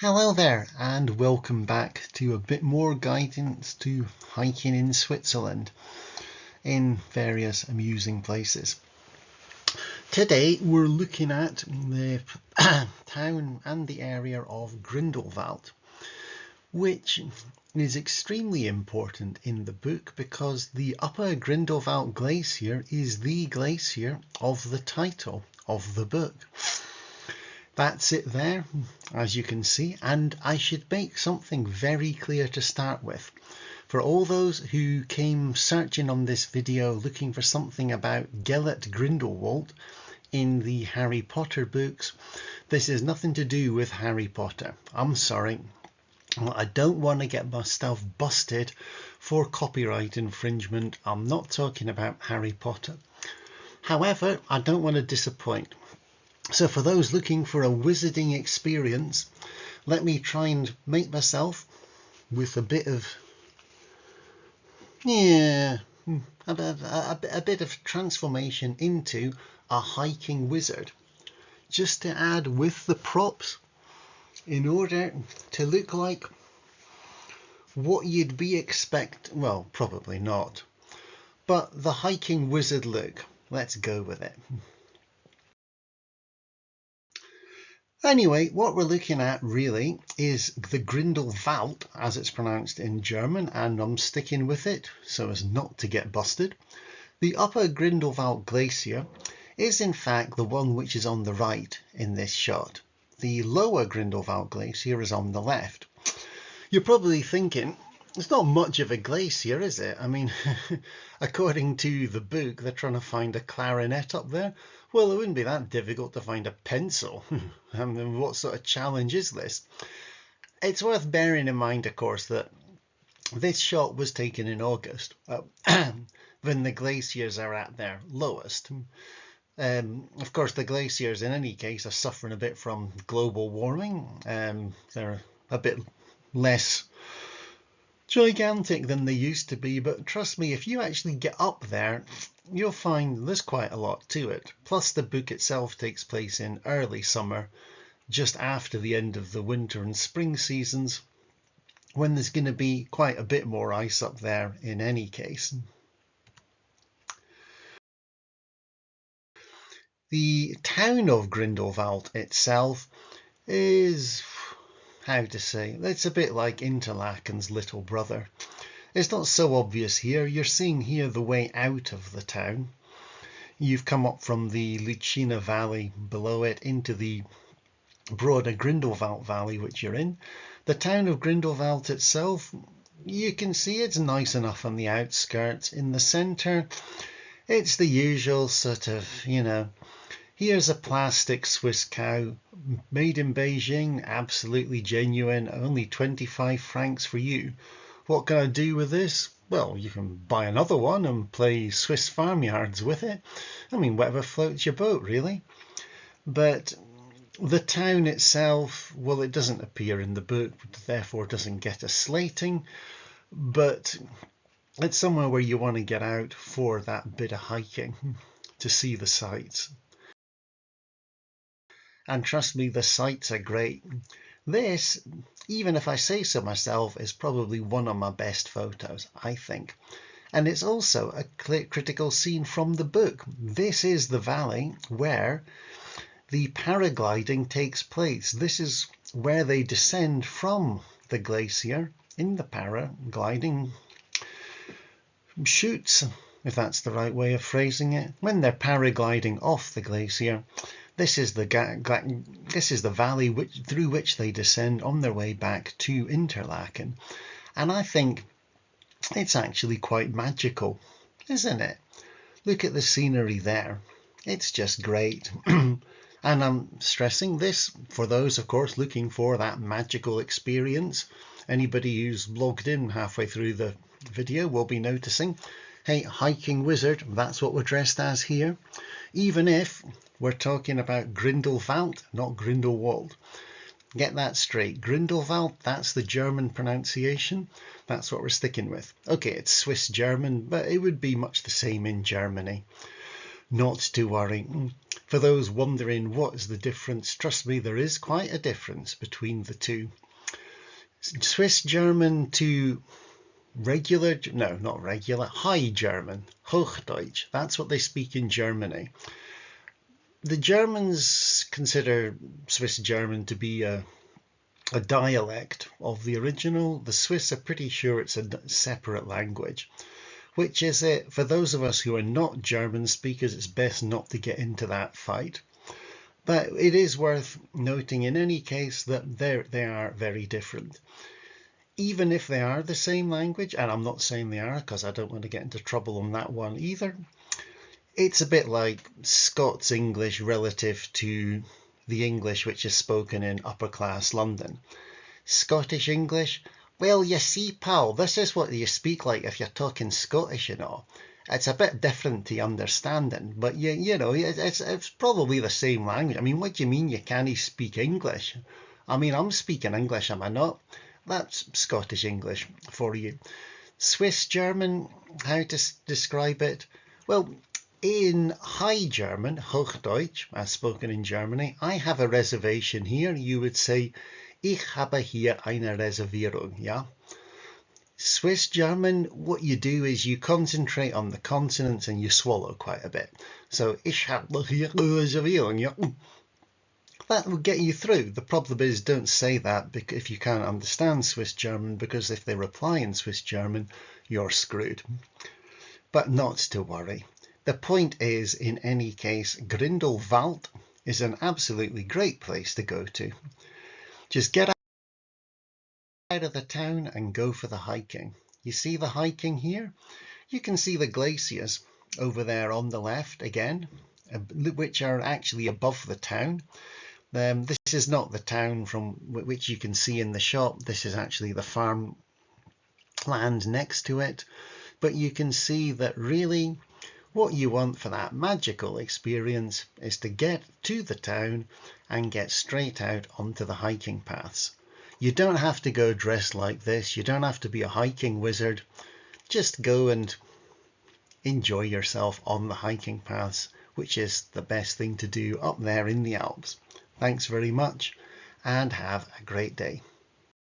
Hello there and welcome back to a bit more guidance to hiking in Switzerland in various amusing places. Today we're looking at the town and the area of Grindelwald, which is extremely important in the book because the Upper Grindelwald Glacier is the glacier of the title of the book. That's it there, as you can see, and I should make something very clear to start with. For all those who came searching on this video looking for something about Gellert Grindelwald in the Harry Potter books, this is nothing to do with Harry Potter. I'm sorry. I don't want to get myself busted for copyright infringement. I'm not talking about Harry Potter. However, I don't want to disappoint. So for those looking for a wizarding experience, let me try and make myself with a bit of, a bit of transformation into a hiking wizard, just to add with the props in order to look like what you'd be well, probably not, but the hiking wizard look. Let's go with it. Anyway, what we're looking at really is the Grindelwald, as it's pronounced in German, and I'm sticking with it so as not to get busted. The Upper Grindelwald Glacier is in fact the one which is on the right in this shot. The Lower Grindelwald Glacier is on the left. You're probably thinking, it's not much of a glacier, is it? I mean, according to the book, they're trying to find a clarinet up there. Well, it wouldn't be that difficult to find a pencil. I mean, what sort of challenge is this? It's worth bearing in mind, of course, that this shot was taken in August, when the glaciers are at their lowest. Of course, the glaciers, in any case, are suffering a bit from global warming. They're a bit less gigantic than they used to be, but trust me, if you actually get up there, you'll find there's quite a lot to it. Plus, the book itself takes place in early summer, just after the end of the winter and spring seasons, when there's going to be quite a bit more ice up there in any case. The town of Grindelwald itself is, how to say, it's a bit like Interlaken's little brother. It's not so obvious here. You're seeing here the way out of the town. You've come up from the Lucina Valley below it into the broader Grindelwald Valley, which you're in. The town of Grindelwald itself, you can see it's nice enough on the outskirts. In the centre, it's the usual sort of, here's a plastic Swiss cow made in Beijing, absolutely genuine, only 25 francs for you. What can I do with this? Well, you can buy another one and play Swiss farmyards with it. I mean, whatever floats your boat, really. But the town itself, well, it doesn't appear in the book, therefore doesn't get a slating. But it's somewhere where you want to get out for that bit of hiking to see the sights. And trust me, the sights are great. This, even if I say so myself, is probably one of my best photos, I think. And it's also a critical scene from the book. This is the valley where the paragliding takes place. This is where they descend from the glacier in the paragliding chutes, if that's the right way of phrasing it. When they're paragliding off the glacier, this is the valley through which they descend on their way back to Interlaken. And I think it's actually quite magical, isn't it? Look at the scenery there. It's just great. And I'm stressing this for those, of course, looking for that magical experience. Anybody who's logged in halfway through the video will be noticing, hey, hiking wizard, that's what we're dressed as here. Even if we're talking about Grindelwald, not Grindelwald. Get that straight. Grindelwald, that's the German pronunciation. That's what we're sticking with. Okay, it's Swiss German, but it would be much the same in Germany. Not to worry. For those wondering what is the difference, trust me, there is quite a difference between the two. Swiss German to regular, no, not regular, High German, Hochdeutsch, that's what they speak in Germany. The Germans consider Swiss German to be a dialect of the original. The Swiss are pretty sure it's a separate language. Which is it? For those of us who are not German speakers, it's best not to get into that fight. But it is worth noting in any case that they are very different. Even if they are the same language, and I'm not saying they are because I don't want to get into trouble on that one either, it's a bit like Scots English relative to the English which is spoken in upper class London. Scottish English, well, you see, pal, this is what you speak like if you're talking Scottish, It's a bit different to understanding, but it's probably the same language. I mean, what do you mean you can't speak English? I mean, I'm speaking English, am I not? That's Scottish English for you. Swiss German, how to describe it? Well, in High German, Hochdeutsch, as spoken in Germany, I have a reservation here. You would say, Ich habe hier eine Reservierung, yeah? Swiss German, what you do is you concentrate on the consonants and you swallow quite a bit. So, Ich habe hier eine Reservierung, yeah? That will get you through. The problem is, don't say that if you can't understand Swiss German, because if they reply in Swiss German, you're screwed. But not to worry. The point is, in any case, Grindelwald is an absolutely great place to go to. Just get out of the town and go for the hiking. You see the hiking here? You can see the glaciers over there on the left again, which are actually above the town. This is not the town from which you can see in the shop. This is actually the farm land next to it. But you can see that really what you want for that magical experience is to get to the town and get straight out onto the hiking paths. You don't have to go dressed like this. You don't have to be a hiking wizard. Just go and enjoy yourself on the hiking paths, which is the best thing to do up there in the Alps. Thanks very much and have a great day.